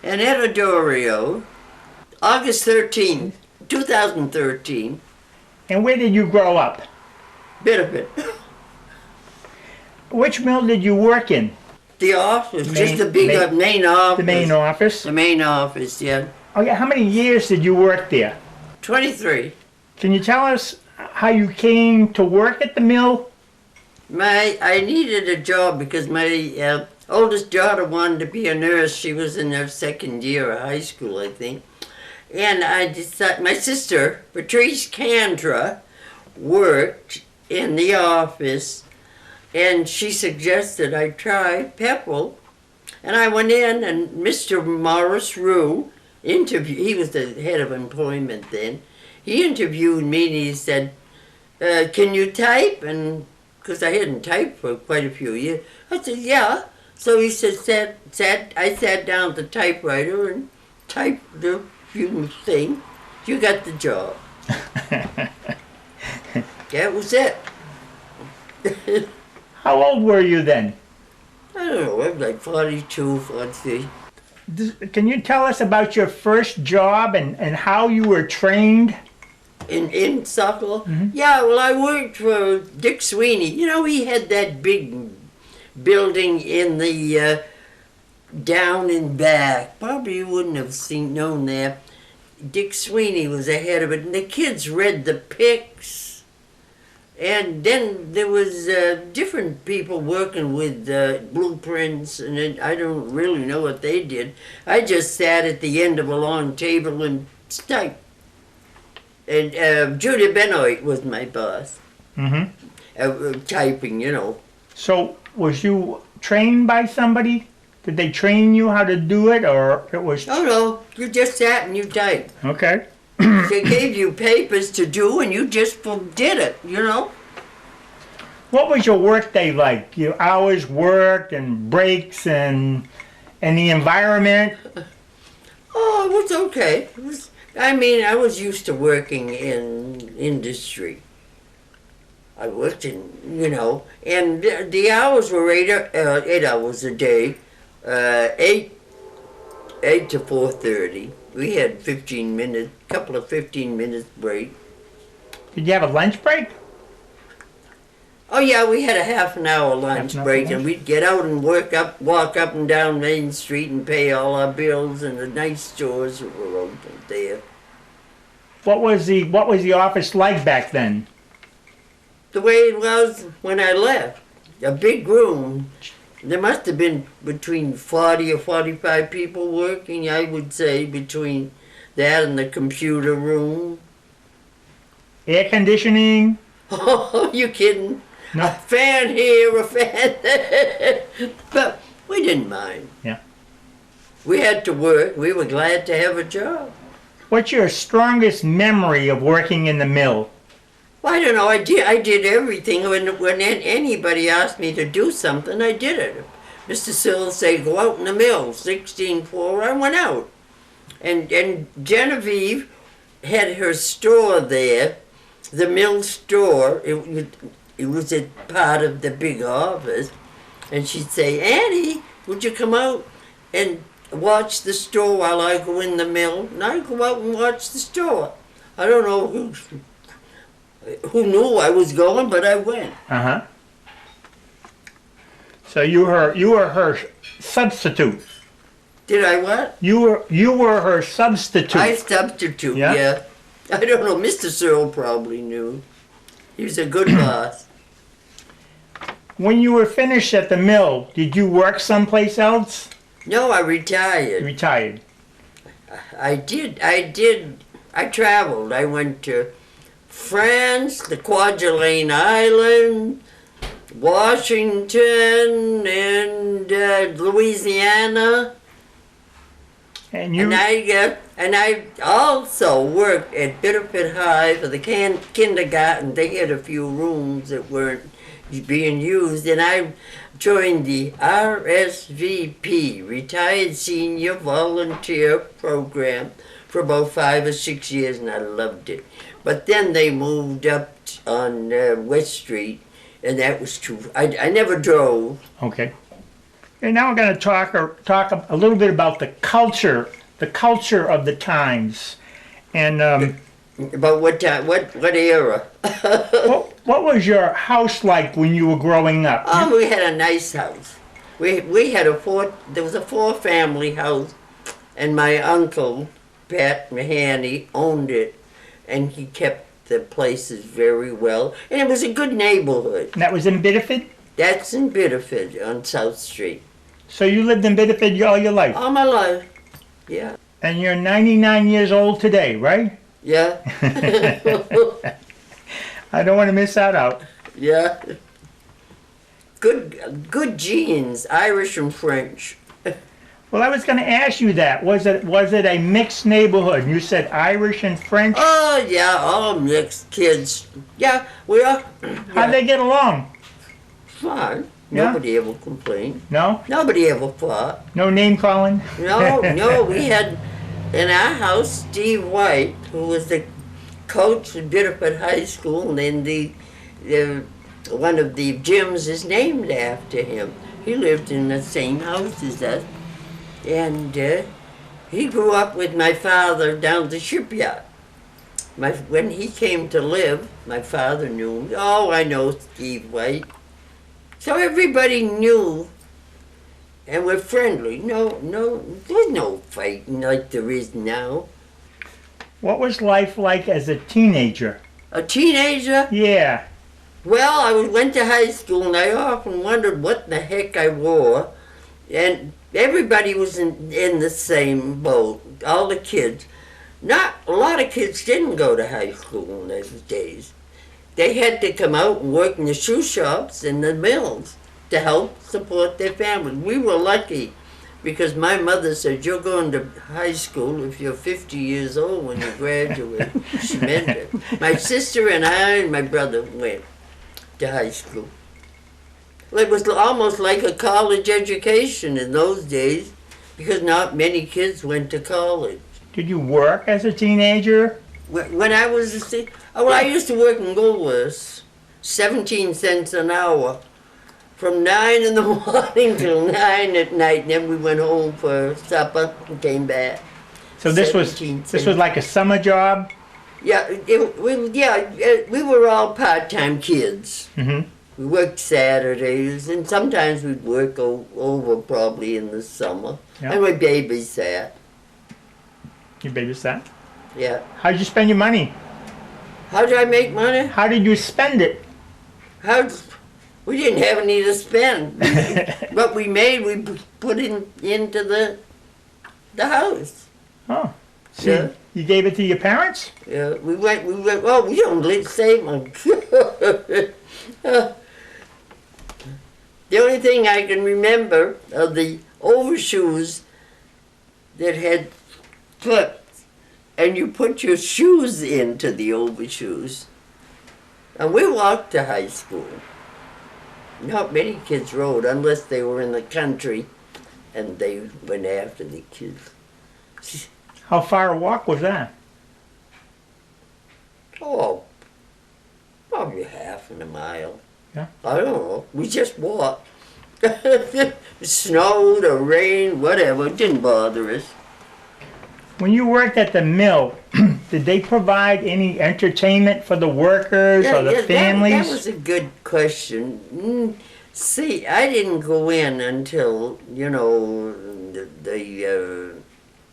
Annette Addorio, August 13th, 2013. And where did you grow up? Bit of it. Which mill did you work in? The office, just the big main office. The main office? The main office, yeah. Oh yeah, how many years did you work there? 23. Can you tell us how you came to work at the mill? I needed a job because my oldest daughter wanted to be a nurse. She was in her second year of high school, I think. And I decided, my sister, Patrice Candra, worked in the office, and she suggested I try Pepple. And I went in, and Mr. Morris Rue interviewed, he was the head of employment then. He interviewed me and he said, can you type? And because I hadn't typed for quite a few years. I said, yeah. So he said, I sat down at the typewriter and typed a few things. You got the job. That was it. How old were you then? I don't know, I was like 42, 43. Can you tell us about your first job and how you were trained? In Suckle? Mm-hmm. Yeah, well, I worked for Dick Sweeney. You know, he had that big building in the down and back. Probably you wouldn't have known that. Dick Sweeney was the head of it, and the kids read the pics. And then there was different people working with blueprints, and I don't really know what they did. I just sat at the end of a long table and typed. And Julia Benoit was my boss. Mm-hmm. Typing, you know. So was you trained by somebody? Did they train you how to do it, or it was... Oh, no. You just sat and you typed. Okay. They gave you papers to do, and you just did it, you know? What was your work day like? Your hours worked and breaks and the environment? Oh, it was okay. I was used to working in industry. I worked in, you know, and the hours were 8 hours a day, 8 to 4:30. We had 15 minutes, couple of 15 minutes break. Did you have a lunch break? Oh yeah, we had a half an hour lunch break, and we'd get out and walk up and down Main Street and pay all our bills in the nice stores that were open there. What was the office like back then? The way it was when I left. A big room. There must have been between 40 or 45 people working, I would say, between that and the computer room. Air conditioning? Oh, you kidding? No. A fan here, a fan there. But we didn't mind. Yeah. We had to work. We were glad to have a job. What's your strongest memory of working in the mill? Well, I don't know. I did everything. When anybody asked me to do something, I did it. Mr. Sill said, go out in the mill, 16 floor. I went out. And Genevieve had her store there, the mill store. It was a part of the big office. And she'd say, Annie, would you come out and watch the store while I go in the mill? And I'd go out and watch the store. I don't know who knew I was going, but I went. Uh-huh. So you were her substitute. Did I what? You were her substitute. I substitute, yeah. I don't know, Mr. Searle probably knew. He was a good boss. When you were finished at the mill, did you work someplace else? No, I retired. You retired. I did. I traveled. I went to France, the Kwajalein Island, Washington, and Louisiana. And I also worked at Bitterford High for the kindergarten. They had a few rooms that weren't being used, and I joined the RSVP, Retired Senior Volunteer Program, for about 5 or 6 years, and I loved it. But then they moved up on West Street, and that was too... I never drove. Okay. And now we're going to talk a little bit about the culture of the times. And About what time? What era? what was your house like when you were growing up? Oh, we had a nice house. We had there was a 4-family house, and my uncle, Pat Mahoney, owned it, and he kept the places very well. And it was a good neighborhood. And that was in Biddeford? That's in Biddeford on South Street. So you lived in Biddeford all your life? All my life, yeah. And you're 99 years old today, right? Yeah. I don't want to miss that out. Yeah. Good genes, Irish and French. Well, I was going to ask you that. Was it a mixed neighborhood? You said Irish and French. Oh yeah, all mixed kids. Yeah, we are. How'd they get along? Fine. Yeah? Nobody ever complained. No? Nobody ever fought. No name calling? No, we had in our house Steve White, who was the coach at Biddeford High School, and then the one of the gyms is named after him. He lived in the same house as us, and he grew up with my father down the shipyard. When he came to live, my father knew him. Oh, I know Steve White. So everybody knew, and we're friendly. No, there's no fighting like there is now. What was life like as a teenager? A teenager? Yeah. Well, I went to high school, and I often wondered what the heck I wore. And everybody was in the same boat, all the kids. Not a lot of kids didn't go to high school in those days. They had to come out and work in the shoe shops and the mills to help support their families. We were lucky because my mother said, you're going to high school if you're 50 years old when you graduate. She meant it. My sister and I and my brother went to high school. Well, it was almost like a college education in those days because not many kids went to college. Did you work as a teenager? When I was I used to work in Woolworths, 17 cents an hour, from 9 in the morning till 9 at night. And then we went home for supper and came back. So this was like a summer job? Yeah, we were all part-time kids. Mm-hmm. We worked Saturdays, and sometimes we'd work over probably in the summer. Yeah. And we babysat. You babysat? Yeah. How'd you spend your money? How did I make money? How did you spend it? We didn't have any to spend. What we made, we put into the house. Oh. So Yeah. you gave it to your parents? Yeah, we went, oh, we don't save money. The only thing I can remember are the overshoes that had clips, and you put your shoes into the overshoes. And we walked to high school. Not many kids rode unless they were in the country and they went after the kids. How far a walk was that? Oh, probably half in a mile. Yeah. I don't know. We just walked. It snowed or rained, whatever. It didn't bother us. When you worked at the mill, did they provide any entertainment for the workers or the families? That was a good question. See, I didn't go in until, the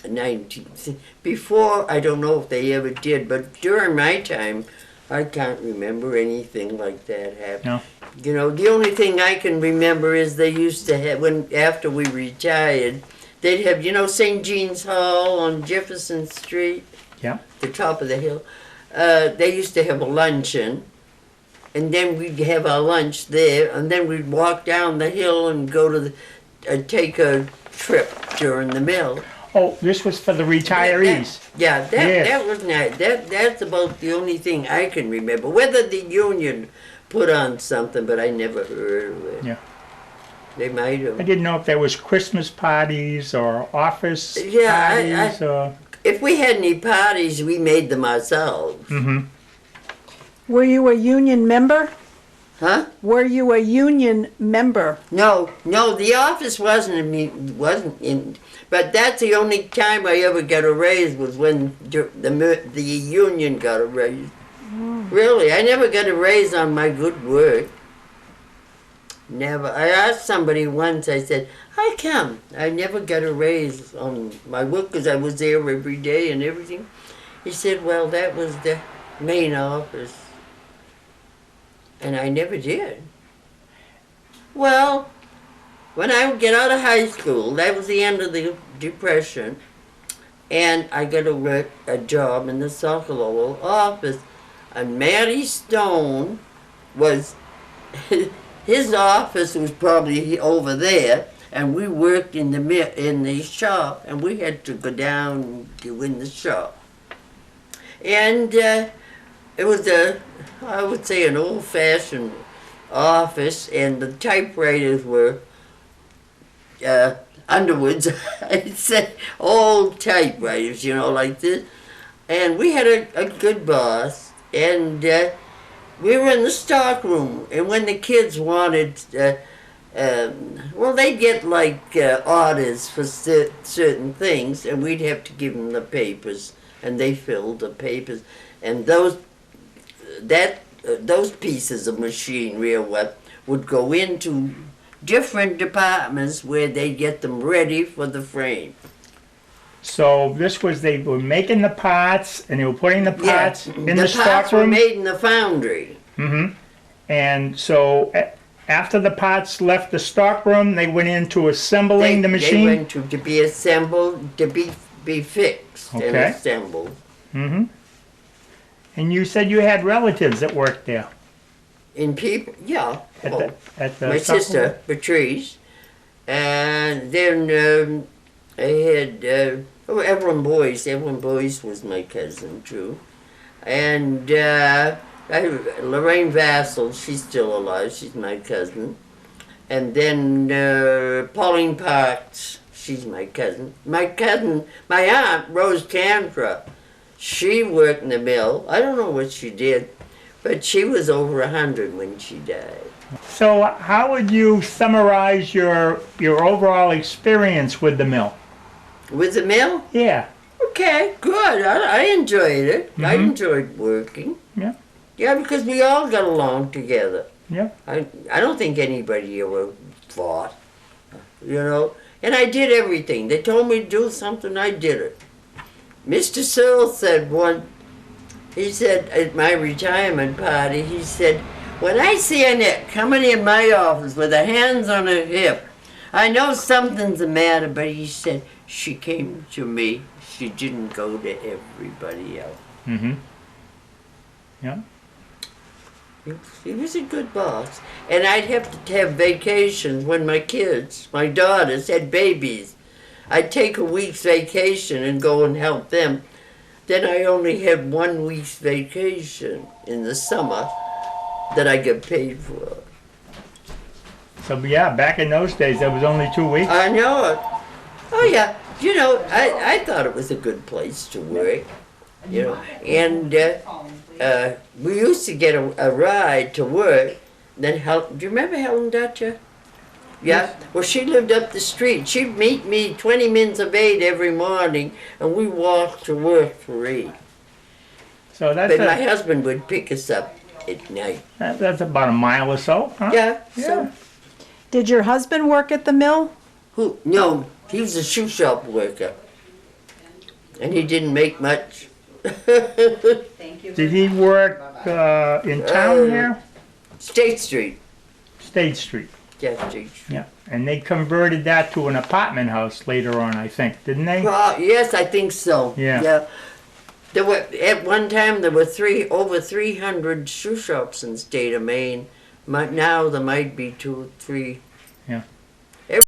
19th. Before, I don't know if they ever did, but during my time, I can't remember anything like that happening. No. The only thing I can remember is they used to have, after we retired, they'd have, St. Jean's Hall on Jefferson Street. Yeah. The top of the hill. They used to have a luncheon, and then we'd have our lunch there, and then we'd walk down the hill and go to take a trip during the mill. Oh, this was for the retirees. That was nice. That's about the only thing I can remember. Whether the union put on something, but I never heard of it. Yeah. They might have. I didn't know if there was Christmas parties or office parties. If we had any parties, we made them ourselves. Mm-hmm. Were you a union member? Huh? Were you a union member? No, the office wasn't in, but that's the only time I ever got a raise was when the union got a raise. Really, I never got a raise on my good work. Never. I asked somebody once, I said, how come I never got a raise on my work because I was there every day and everything? He said, well, that was the main office. And I never did. Well, when I would get out of high school, that was the end of the Depression, and I got a job in the Sokolowell office. And Matty Stone was, his office was probably over there, and we worked in the shop, and we had to go down and go in the shop. And it was I would say an old-fashioned office, and the typewriters were Underwoods, I'd say, old typewriters, you know, like this. And we had a good boss, and we were in the stock room, and when the kids wanted, well, they'd get like orders for certain things, and we'd have to give them the papers, and they filled the papers, and those pieces of machinery or what would go into different departments where they get them ready for the frame. So this was, they were making the parts and they were putting the parts in the stock parts were room? made in the foundry. Mm-hmm. And so after the parts left the stock room, they went into assembling the machine? They went to be assembled, to be fixed and Okay. assembled. Mm-hmm. And you said you had relatives that worked there? In people, yeah. At Oh, the my stock room? sister, Patrice, and then I had Evelyn Boyce. Evelyn Boyce was my cousin too, and Lorraine Vassal. She's still alive. She's my cousin, and then Pauline Parks. She's my cousin. My aunt Rose Cantra. She worked in the mill. I don't know what she did, but she was over 100 when she died. So how would you summarize your overall experience with the mill? With the mill? Yeah. Okay, good. I enjoyed it. I Mhm. enjoyed working. Yeah. Yeah, because we all got along together. Yeah. I don't think anybody ever fought, you know. And I did everything. They told me to do something, I did it. Mr. Searle said he said at my retirement party, he said, when I see Annette coming in my office with her hands on her hip, I know something's the matter, but he said, she came to me. She didn't go to everybody else. Mm-hmm. Yeah. He was a good boss. And I'd have to have vacations when my daughters, had babies. I'd take a week's vacation and go and help them. Then I only had 1 week's vacation in the summer that I got paid for. So yeah, back in those days, there was only 2 weeks. I know it. Oh yeah, you know, I thought it was a good place to work, you know. And we used to get a ride to work. Then do you remember Helen Dutcher? Yeah, well, she lived up the street. She'd meet me 20 minutes of 8 every morning, and we walked to work for 8. So that's But my husband would pick us up at night. that's about a mile or so, huh? Yeah, Yeah. so Did your husband work at the mill? who? No, he was a shoe shop worker, and he didn't make much. Did he work in town here? State Street. State Street. Yeah, State Street. Yeah. And they converted that to an apartment house later on, I think, didn't they? Yes, I think so. Yeah. There were at one time there were over 300 shoe shops in the state of Maine. Now there might be 2 or 3. Yeah.